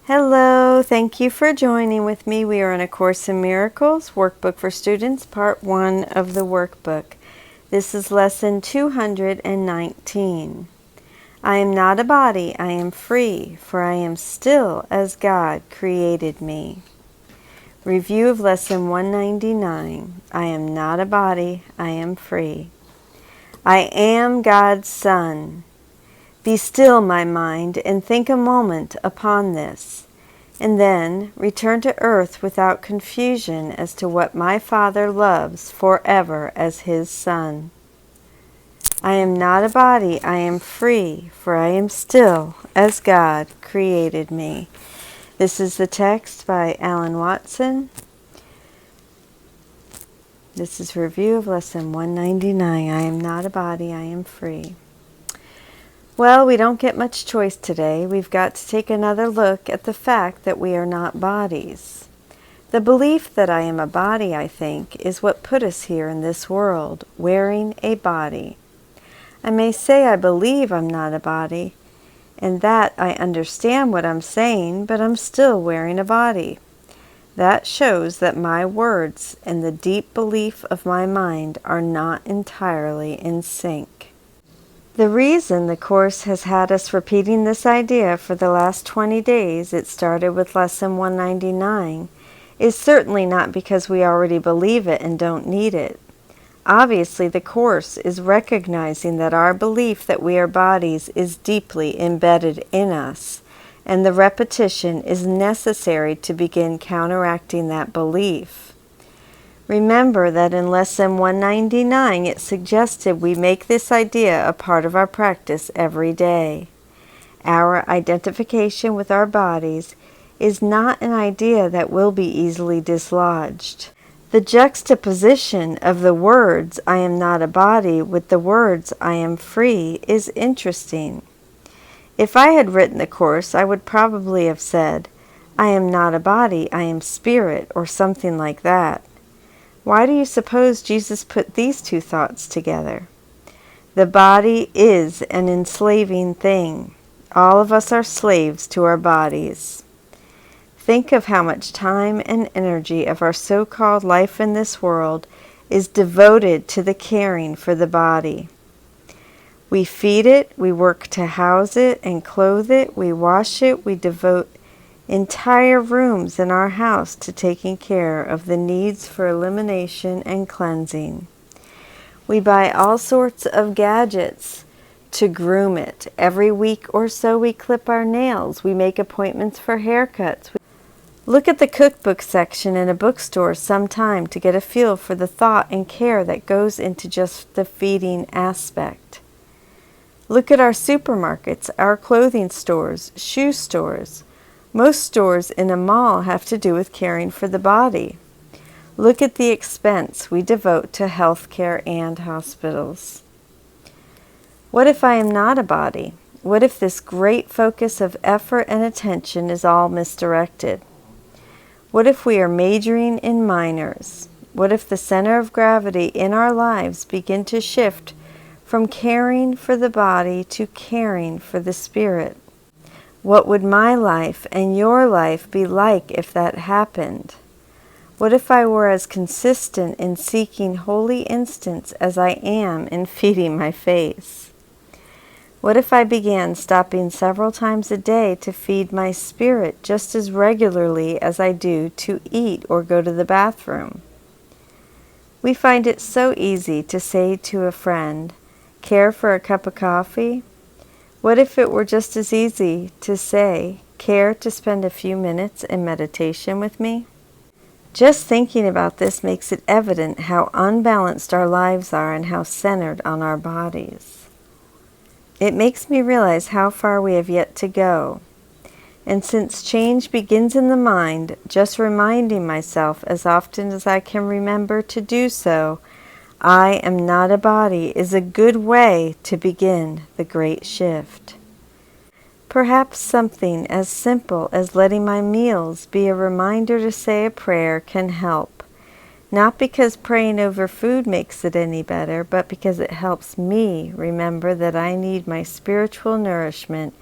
Hello, thank you for joining with me. We are in A Course in Miracles, Workbook for Students, Part 1 of the workbook. This is Lesson 219. I am not a body, I am free, for I am still as God created me. Review of Lesson 199. I am not a body, I am free. I am God's Son. Be still, my mind, and think a moment upon this, and then return to earth without confusion as to what my Father loves forever as His Son. I am not a body, I am free, for I am still as God created me. This is the text by Alan Watson. This is a review of Lesson 199. I am not a body, I am free. Well, we don't get much choice today. We've got to take another look at the fact that we are not bodies. The belief that I am a body, I think, is what put us here in this world, wearing a body. I may say I believe I'm not a body, and that I understand what I'm saying, but I'm still wearing a body. That shows that my words and the deep belief of my mind are not entirely in sync. The reason the Course has had us repeating this idea for the last 20 days, it started with Lesson 199, is certainly not because we already believe it and don't need it. Obviously, the Course is recognizing that our belief that we are bodies is deeply embedded in us, and the repetition is necessary to begin counteracting that belief. Remember that in Lesson 199 it suggested we make this idea a part of our practice every day. Our identification with our bodies is not an idea that will be easily dislodged. The juxtaposition of the words, I am not a body, with the words, I am free, is interesting. If I had written the Course, I would probably have said, I am not a body, I am spirit, or something like that. Why do you suppose Jesus put these two thoughts together? The body is an enslaving thing. All of us are slaves to our bodies. Think of how much time and energy of our so-called life in this world is devoted to the caring for the body. We feed it, we work to house it and clothe it, we wash it, we devote entire rooms in our house to taking care of the needs for elimination and cleansing. We buy all sorts of gadgets to groom it. Every week or so we clip our nails. We make appointments for haircuts. Look at the cookbook section in a bookstore sometime to get a feel for the thought and care that goes into just the feeding aspect. Look at our supermarkets, our clothing stores, shoe stores. Most stores in a mall have to do with caring for the body. Look at the expense we devote to health care and hospitals. What if I am not a body? What if this great focus of effort and attention is all misdirected? What if we are majoring in minors? What if the center of gravity in our lives begin to shift from caring for the body to caring for the spirit? What would my life and your life be like if that happened? What if I were as consistent in seeking holy instants as I am in feeding my face? What if I began stopping several times a day to feed my spirit just as regularly as I do to eat or go to the bathroom? We find it so easy to say to a friend, care for a cup of coffee? What if it were just as easy to say, care to spend a few minutes in meditation with me? Just thinking about this makes it evident how unbalanced our lives are and how centered on our bodies. It makes me realize how far we have yet to go. And since change begins in the mind, just reminding myself as often as I can remember to do so, I am not a body is a good way to begin the great shift. Perhaps something as simple as letting my meals be a reminder to say a prayer can help. Not because praying over food makes it any better, but because it helps me remember that I need my spiritual nourishment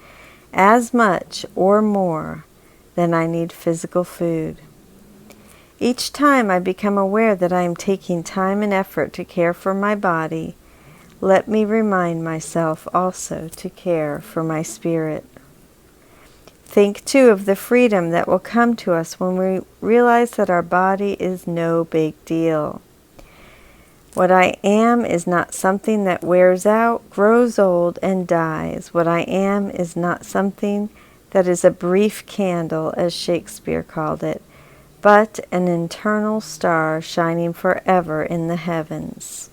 as much or more then I need physical food. Each time I become aware that I am taking time and effort to care for my body, let me remind myself also to care for my spirit. Think too of the freedom that will come to us when we realize that our body is no big deal. What I am is not something that wears out, grows old, and dies. What I am is not something that is a brief candle, as Shakespeare called it, but an eternal star shining forever in the heavens.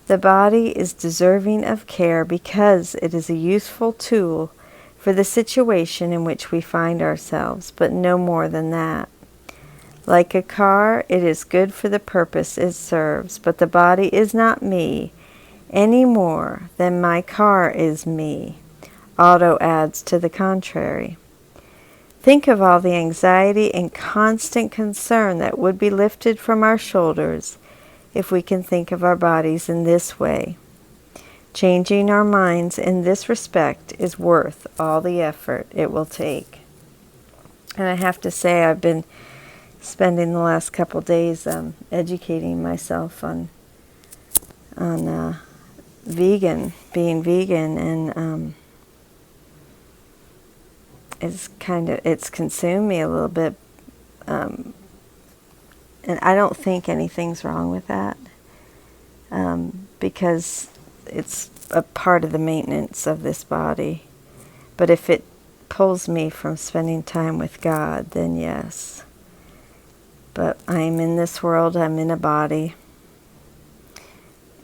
The body is deserving of care because it is a useful tool for the situation in which we find ourselves, but no more than that. Like a car, it is good for the purpose it serves, but the body is not me any more than my car is me. Auto adds to the contrary. Think of all the anxiety and constant concern that would be lifted from our shoulders if we can think of our bodies in this way. Changing our minds in this respect is worth all the effort it will take. And I have to say, I've been spending the last couple days educating myself on being vegan, and it's consumed me a little bit, and I don't think anything's wrong with that, because it's a part of the maintenance of this body. But if it pulls me from spending time with God, then yes. But I'm in this world, I'm in a body,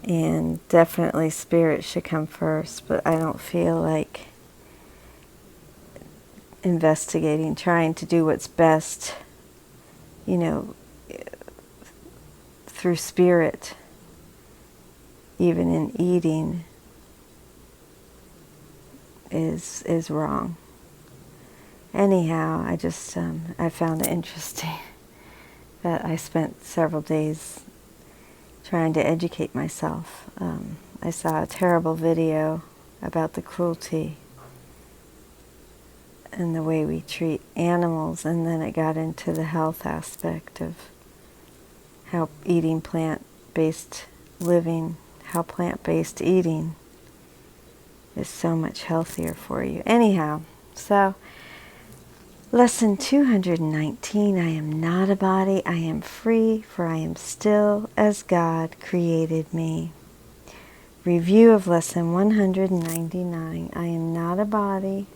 and definitely spirit should come first, but I don't feel like investigating, trying to do what's best, through spirit, even in eating, is wrong. Anyhow, I found it interesting that I spent several days trying to educate myself. I saw a terrible video about the cruelty and the way we treat animals, and then it got into the health aspect of how eating plant-based living, how plant-based eating is so much healthier for you. Anyhow, so Lesson 219, I am not a body, I am free, for I am still as God created me. Review of Lesson 199, I am not a body,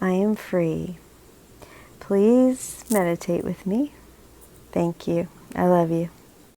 I am free. Please meditate with me. Thank you. I love you.